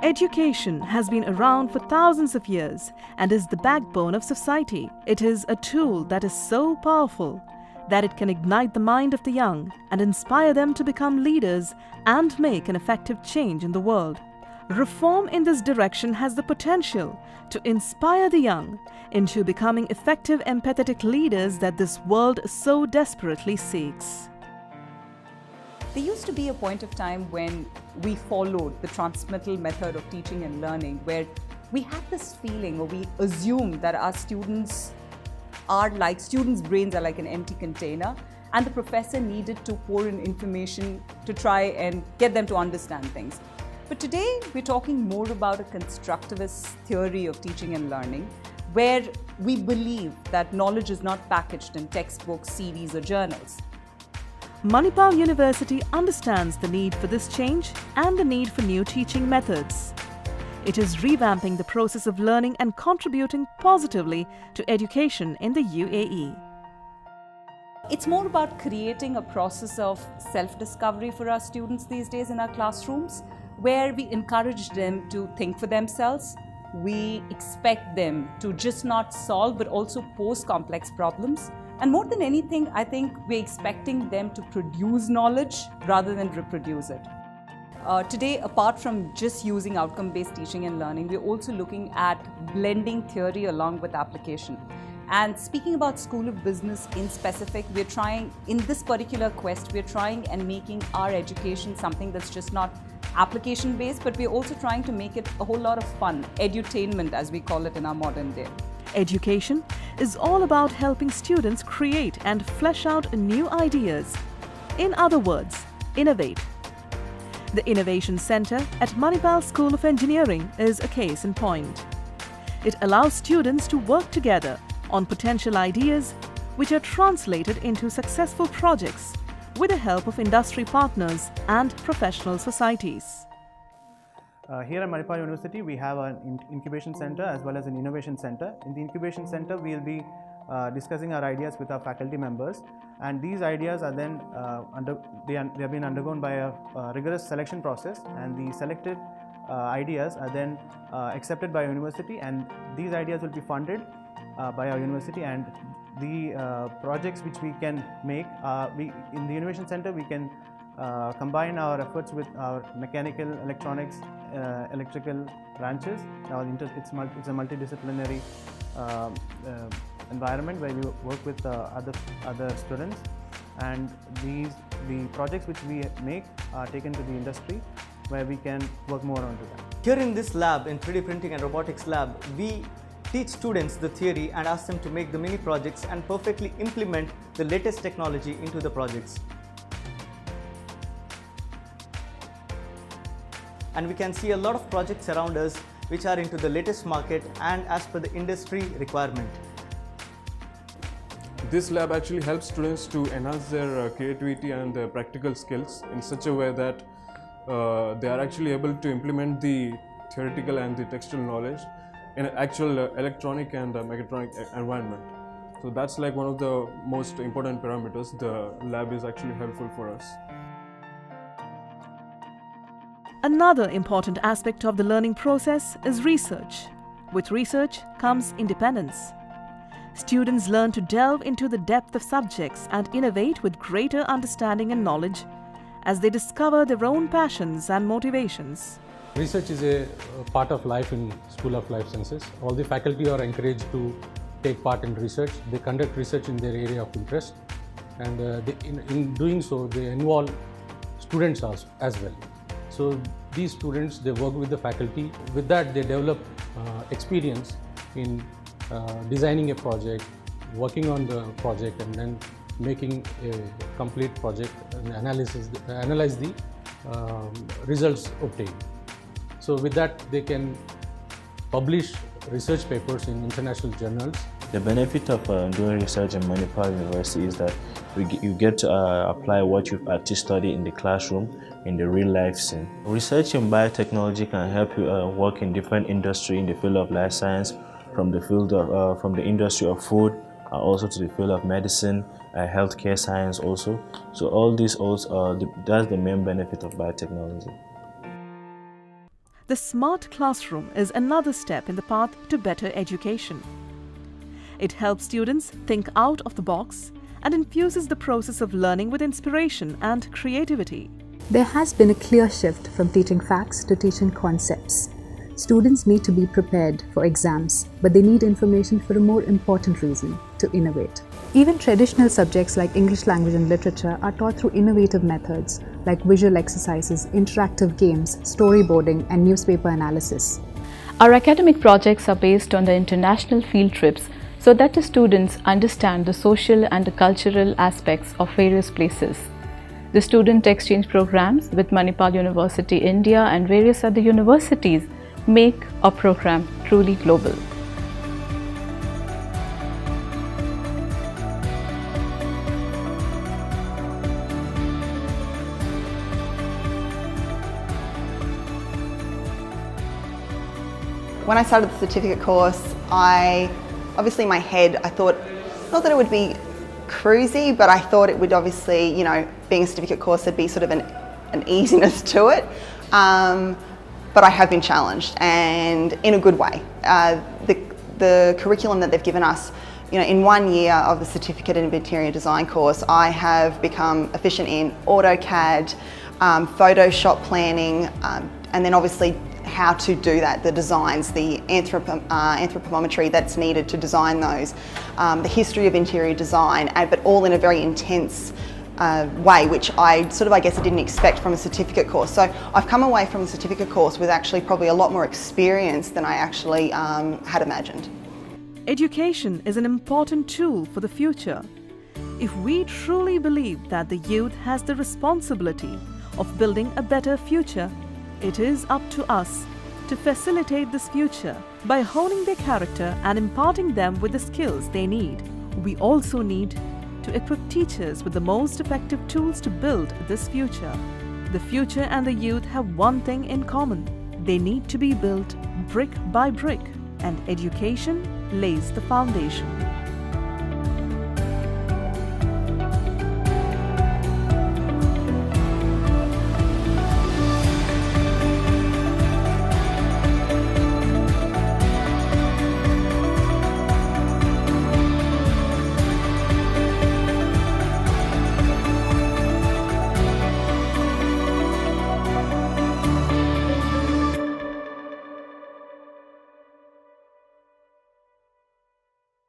Education has been around for thousands of years and is the backbone of society. It is a tool that is so powerful that it can ignite the mind of the young and inspire them to become leaders and make an effective change in the world. Reform in this direction has the potential to inspire the young into becoming effective empathetic leaders that this world so desperately seeks. There used to be a point of time when we followed the transmittal method of teaching and learning, where we had this feeling, or we assumed that our students' brains are like an empty container, and the professor needed to pour in information to try and get them to understand things. But today we're talking more about a constructivist theory of teaching and learning, where we believe that knowledge is not packaged in textbooks, CDs, or journals. Manipal University understands the need for this change and the need for new teaching methods. It is revamping the process of learning and contributing positively to education in the UAE. It's more about creating a process of self-discovery for our students these days in our classrooms, where we encourage them to think for themselves. We expect them to just not solve but also pose complex problems. And more than anything, I think we're expecting them to produce knowledge rather than reproduce it. Today, apart from just using outcome-based teaching and learning, we're also looking at blending theory along with application. And speaking about School of Business in specific, we're trying, in this particular quest, we're trying and making our education something that's just not application-based, but we're also trying to make it a whole lot of fun, edutainment as we call it in our modern day. Education is all about helping students create and flesh out new ideas. In other words, innovate. The Innovation Center at Manipal School of Engineering is a case in point. It allows students to work together on potential ideas which are translated into successful projects with the help of industry partners and professional societies. Here at Manipal University, we have an incubation center as well as an innovation center. In the incubation center, we will be discussing our ideas with our faculty members, and these ideas are then they have been undergone by a rigorous selection process, and the selected ideas are then accepted by our university, and these ideas will be funded by our university. And the projects which we can make, in the innovation center we can combine our efforts with our mechanical, electronics, electrical branches. It's a multidisciplinary environment where you work with other students, and the projects which we make are taken to the industry, where we can work more onto that. Here in this lab, in 3D printing and robotics lab, we teach students the theory and ask them to make the mini projects and perfectly implement the latest technology into the projects. And we can see a lot of projects around us which are into the latest market and as per the industry requirement. This lab actually helps students to enhance their creativity and their practical skills in such a way that they are actually able to implement the theoretical and the textual knowledge in an actual electronic and mechatronic environment. So that's like one of the most important parameters. The lab is actually helpful for us. Another important aspect of the learning process is research. With research comes independence. Students learn to delve into the depth of subjects and innovate with greater understanding and knowledge as they discover their own passions and motivations. Research is a part of life in School of Life Sciences. All the faculty are encouraged to take part in research. They conduct research in their area of interest, and in doing so, they involve students as well. So these students, they work with the faculty. With that, they develop experience in designing a project, working on the project, and then making a complete project and analyze the results obtained. So with that, they can publish research papers in international journals. The benefit of doing research in Manipal University is that you get to apply what you've actually studied in the classroom in the real life scene. Research in biotechnology can help you work in different industries in the field of life science, from the industry of food, also to the field of medicine, healthcare science also. So all this also, that's the main benefit of biotechnology. The smart classroom is another step in the path to better education. It helps students think out of the box and infuses the process of learning with inspiration and creativity. There has been a clear shift from teaching facts to teaching concepts. Students need to be prepared for exams, but they need information for a more important reason: to innovate. Even traditional subjects like English language and literature are taught through innovative methods like visual exercises, interactive games, storyboarding, and newspaper analysis. Our academic projects are based on the international field trips so that the students understand the social and the cultural aspects of various places. The student exchange programs with Manipal University India and various other universities make our program truly global. When I started the certificate course, obviously in my head, I thought, not that it would be cruisy, but I thought it would obviously, being a certificate course, there'd be sort of an easiness to it. But I have been challenged, and in a good way. The curriculum that they've given us, in 1 year of the certificate in interior design course, I have become efficient in AutoCAD, Photoshop planning, and then obviously how to do that, the designs, the anthropometry that's needed to design those, the history of interior design, but all in a very intense way, which I guess I didn't expect from a certificate course. So I've come away from the certificate course with actually probably a lot more experience than I actually had imagined. Education is an important tool for the future. If we truly believe that the youth has the responsibility of building a better future, it is up to us to facilitate this future by honing their character and imparting them with the skills they need. We also need to equip teachers with the most effective tools to build this future. The future and the youth have one thing in common: they need to be built brick by brick, and education lays the foundation.